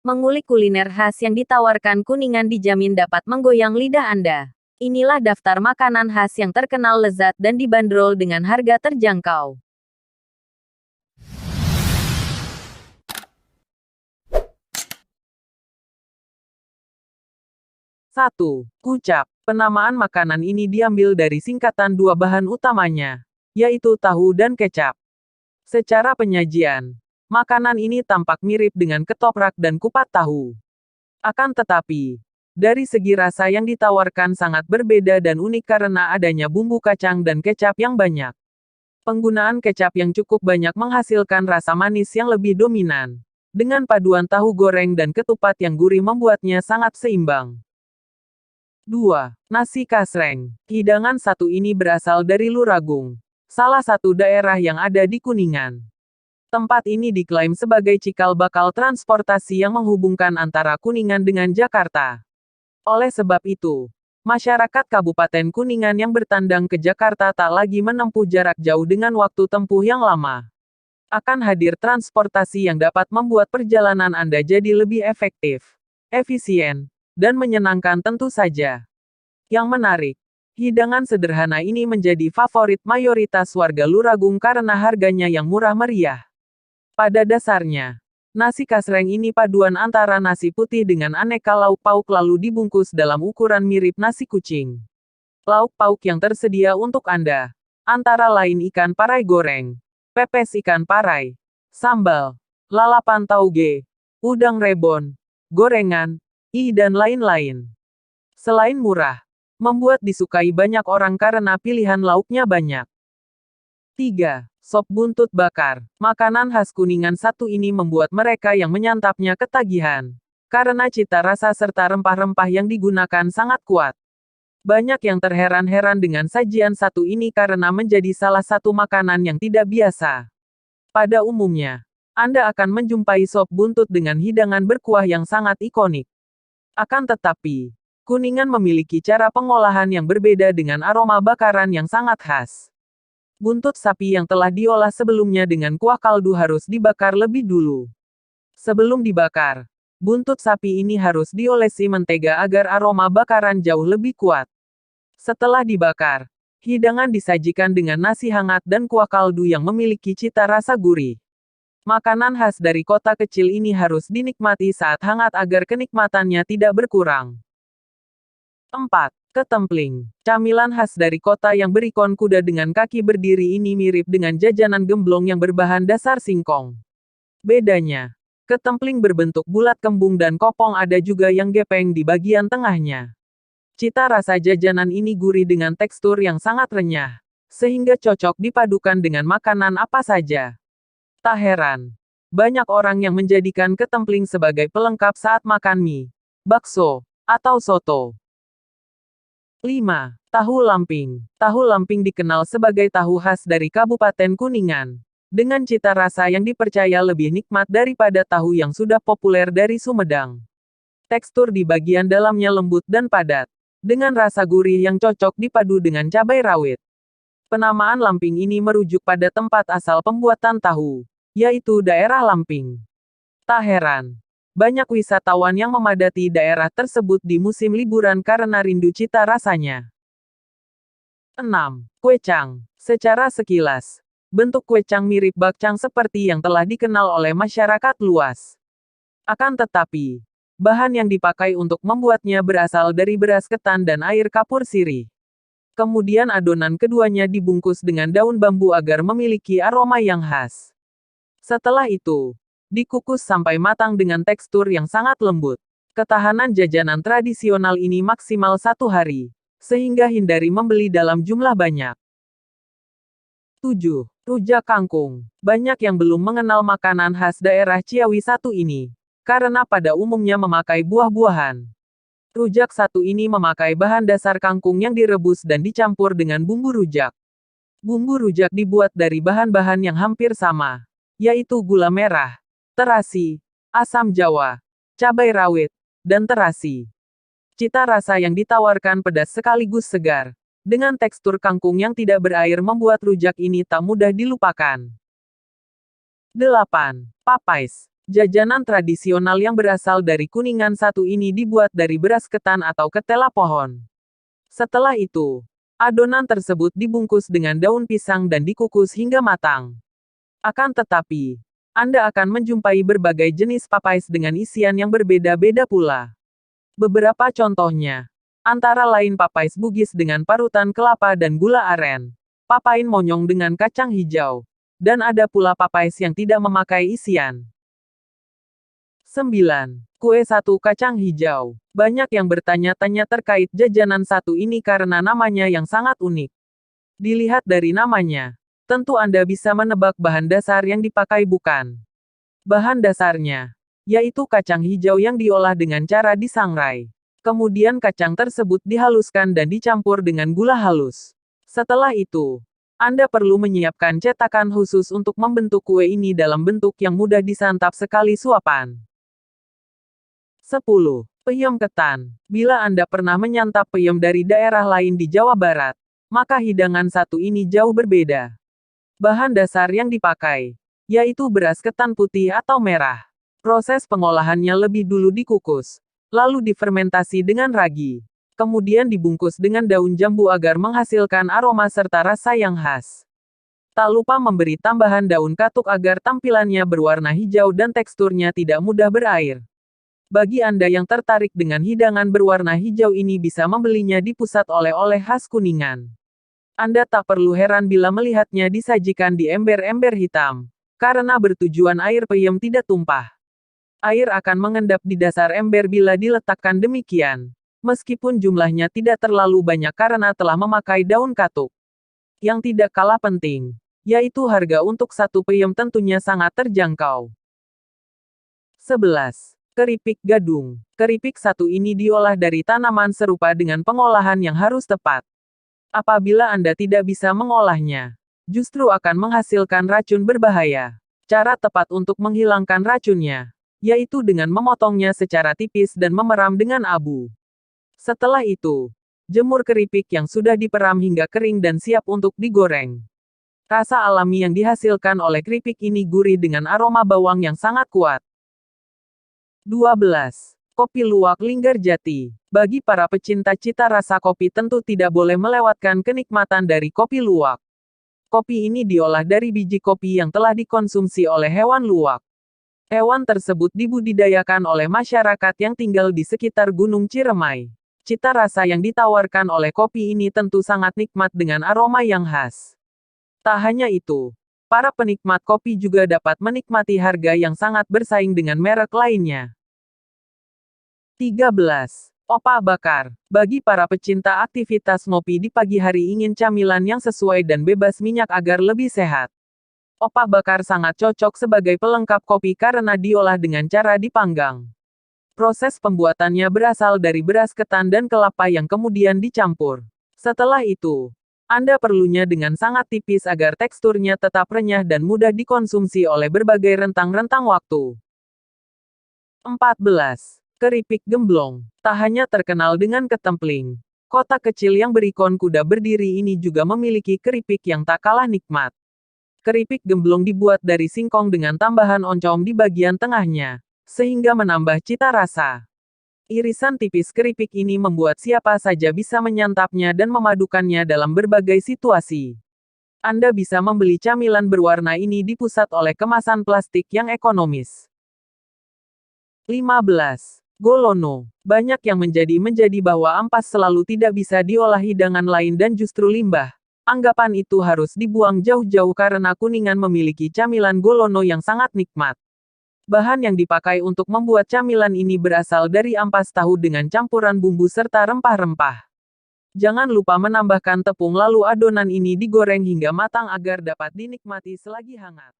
Mengulik kuliner khas yang ditawarkan Kuningan dijamin dapat menggoyang lidah Anda. Inilah daftar makanan khas yang terkenal lezat dan dibanderol dengan harga terjangkau. 1. Kucap. Penamaan makanan ini diambil dari singkatan dua bahan utamanya, yaitu tahu dan kecap. Secara penyajian, makanan ini tampak mirip dengan ketoprak dan kupat tahu. Akan tetapi, dari segi rasa yang ditawarkan sangat berbeda dan unik karena adanya bumbu kacang dan kecap yang banyak. Penggunaan kecap yang cukup banyak menghasilkan rasa manis yang lebih dominan. Dengan paduan tahu goreng dan ketupat yang gurih membuatnya sangat seimbang. 2. Nasi kasreng. Hidangan satu ini berasal dari Luragung, salah satu daerah yang ada di Kuningan. Tempat ini diklaim sebagai cikal bakal transportasi yang menghubungkan antara Kuningan dengan Jakarta. Oleh sebab itu, masyarakat Kabupaten Kuningan yang bertandang ke Jakarta tak lagi menempuh jarak jauh dengan waktu tempuh yang lama. Akan hadir transportasi yang dapat membuat perjalanan Anda jadi lebih efektif, efisien, dan menyenangkan tentu saja. Yang menarik, hidangan sederhana ini menjadi favorit mayoritas warga Luragung karena harganya yang murah meriah. Pada dasarnya, nasi kasreng ini paduan antara nasi putih dengan aneka lauk pauk lalu dibungkus dalam ukuran mirip nasi kucing. Lauk pauk yang tersedia untuk Anda, antara lain ikan parai goreng, pepes ikan parai, sambal, lalapan tauge, udang rebon, gorengan, dan lain-lain. Selain murah, membuat disukai banyak orang karena pilihan lauknya banyak. 3. Sop buntut bakar. Makanan khas Kuningan satu ini membuat mereka yang menyantapnya ketagihan. Karena cita rasa serta rempah-rempah yang digunakan sangat kuat. Banyak yang terheran-heran dengan sajian satu ini karena menjadi salah satu makanan yang tidak biasa. Pada umumnya, Anda akan menjumpai sop buntut dengan hidangan berkuah yang sangat ikonik. Akan tetapi, Kuningan memiliki cara pengolahan yang berbeda dengan aroma bakaran yang sangat khas. Buntut sapi yang telah diolah sebelumnya dengan kuah kaldu harus dibakar lebih dulu. Sebelum dibakar, buntut sapi ini harus diolesi mentega agar aroma bakaran jauh lebih kuat. Setelah dibakar, hidangan disajikan dengan nasi hangat dan kuah kaldu yang memiliki cita rasa gurih. Makanan khas dari kota kecil ini harus dinikmati saat hangat agar kenikmatannya tidak berkurang. 4. Ketempling. Camilan khas dari kota yang berikon kuda dengan kaki berdiri ini mirip dengan jajanan gemblong yang berbahan dasar singkong. Bedanya, ketempling berbentuk bulat kembung dan kopong, ada juga yang gepeng di bagian tengahnya. Cita rasa jajanan ini gurih dengan tekstur yang sangat renyah, sehingga cocok dipadukan dengan makanan apa saja. Tak heran, banyak orang yang menjadikan ketempling sebagai pelengkap saat makan mie, bakso, atau soto. 5. Tahu lamping. Tahu lamping dikenal sebagai tahu khas dari Kabupaten Kuningan, dengan cita rasa yang dipercaya lebih nikmat daripada tahu yang sudah populer dari Sumedang. Tekstur di bagian dalamnya lembut dan padat, dengan rasa gurih yang cocok dipadu dengan cabai rawit. Penamaan lamping ini merujuk pada tempat asal pembuatan tahu, yaitu daerah Lamping. Tak heran, banyak wisatawan yang memadati daerah tersebut di musim liburan karena rindu cita rasanya. 6. Kuecang. Secara sekilas, bentuk kuecang mirip bakcang seperti yang telah dikenal oleh masyarakat luas. Akan tetapi, bahan yang dipakai untuk membuatnya berasal dari beras ketan dan air kapur sirih. Kemudian adonan keduanya dibungkus dengan daun bambu agar memiliki aroma yang khas. Setelah itu, dikukus sampai matang dengan tekstur yang sangat lembut. Ketahanan jajanan tradisional ini maksimal 1 hari, sehingga hindari membeli dalam jumlah banyak. 7. Rujak kangkung. Banyak yang belum mengenal makanan khas daerah Ciawi satu ini, karena pada umumnya memakai buah-buahan. Rujak satu ini memakai bahan dasar kangkung yang direbus dan dicampur dengan bumbu rujak. Bumbu rujak dibuat dari bahan-bahan yang hampir sama, yaitu gula merah, terasi, asam jawa, cabai rawit, dan terasi. Cita rasa yang ditawarkan pedas sekaligus segar, dengan tekstur kangkung yang tidak berair membuat rujak ini tak mudah dilupakan. 8. Papais. Jajanan tradisional yang berasal dari Kuningan satu ini dibuat dari beras ketan atau ketela pohon. Setelah itu, adonan tersebut dibungkus dengan daun pisang dan dikukus hingga matang. Akan tetapi, Anda akan menjumpai berbagai jenis papais dengan isian yang berbeda-beda pula. Beberapa contohnya, antara lain papais Bugis dengan parutan kelapa dan gula aren, papain monyong dengan kacang hijau, dan ada pula papais yang tidak memakai isian. 9. Kue satu kacang hijau. Banyak yang bertanya-tanya terkait jajanan satu ini karena namanya yang sangat unik. Dilihat dari namanya, tentu Anda bisa menebak bahan dasar yang dipakai bukan. Bahan dasarnya, yaitu kacang hijau yang diolah dengan cara disangrai. Kemudian kacang tersebut dihaluskan dan dicampur dengan gula halus. Setelah itu, Anda perlu menyiapkan cetakan khusus untuk membentuk kue ini dalam bentuk yang mudah disantap sekali suapan. 10. Peyem ketan. Bila Anda pernah menyantap peyem dari daerah lain di Jawa Barat, maka hidangan satu ini jauh berbeda. Bahan dasar yang dipakai, yaitu beras ketan putih atau merah. Proses pengolahannya lebih dulu dikukus, lalu difermentasi dengan ragi. Kemudian dibungkus dengan daun jambu agar menghasilkan aroma serta rasa yang khas. Tak lupa memberi tambahan daun katuk agar tampilannya berwarna hijau dan teksturnya tidak mudah berair. Bagi Anda yang tertarik dengan hidangan berwarna hijau ini bisa membelinya di pusat oleh-oleh khas Kuningan. Anda tak perlu heran bila melihatnya disajikan di ember-ember hitam, karena bertujuan air peyem tidak tumpah. Air akan mengendap di dasar ember bila diletakkan demikian, meskipun jumlahnya tidak terlalu banyak karena telah memakai daun katuk. Yang tidak kalah penting, yaitu harga untuk satu peyem tentunya sangat terjangkau. 11. Keripik gadung. Keripik satu ini diolah dari tanaman serupa dengan pengolahan yang harus tepat. Apabila Anda tidak bisa mengolahnya, justru akan menghasilkan racun berbahaya. Cara tepat untuk menghilangkan racunnya, yaitu dengan memotongnya secara tipis dan memeram dengan abu. Setelah itu, jemur keripik yang sudah diperam hingga kering dan siap untuk digoreng. Rasa alami yang dihasilkan oleh keripik ini gurih dengan aroma bawang yang sangat kuat. 12. Kopi luwak Linggarjati. Bagi para pecinta cita rasa kopi tentu tidak boleh melewatkan kenikmatan dari kopi luwak. Kopi ini diolah dari biji kopi yang telah dikonsumsi oleh hewan luwak. Hewan tersebut dibudidayakan oleh masyarakat yang tinggal di sekitar Gunung Ciremai. Cita rasa yang ditawarkan oleh kopi ini tentu sangat nikmat dengan aroma yang khas. Tak hanya itu, para penikmat kopi juga dapat menikmati harga yang sangat bersaing dengan merek lainnya. 13. Opak bakar. Bagi para pecinta aktivitas ngopi di pagi hari ingin camilan yang sesuai dan bebas minyak agar lebih sehat. Opak bakar sangat cocok sebagai pelengkap kopi karena diolah dengan cara dipanggang. Proses pembuatannya berasal dari beras ketan dan kelapa yang kemudian dicampur. Setelah itu, Anda perlunya dengan sangat tipis agar teksturnya tetap renyah dan mudah dikonsumsi oleh berbagai rentang-rentang waktu. 14. Keripik gemblong. Tak hanya terkenal dengan ketempling, kota kecil yang berikon kuda berdiri ini juga memiliki keripik yang tak kalah nikmat. Keripik gemblong dibuat dari singkong dengan tambahan oncom di bagian tengahnya, sehingga menambah cita rasa. Irisan tipis keripik ini membuat siapa saja bisa menyantapnya dan memadukannya dalam berbagai situasi. Anda bisa membeli camilan berwarna ini di pusat oleh kemasan plastik yang ekonomis. 15. Golono. Banyak yang menjadi bahwa ampas selalu tidak bisa diolah hidangan lain dan justru limbah. Anggapan itu harus dibuang jauh-jauh karena Kuningan memiliki camilan golono yang sangat nikmat. Bahan yang dipakai untuk membuat camilan ini berasal dari ampas tahu dengan campuran bumbu serta rempah-rempah. Jangan lupa menambahkan tepung lalu adonan ini digoreng hingga matang agar dapat dinikmati selagi hangat.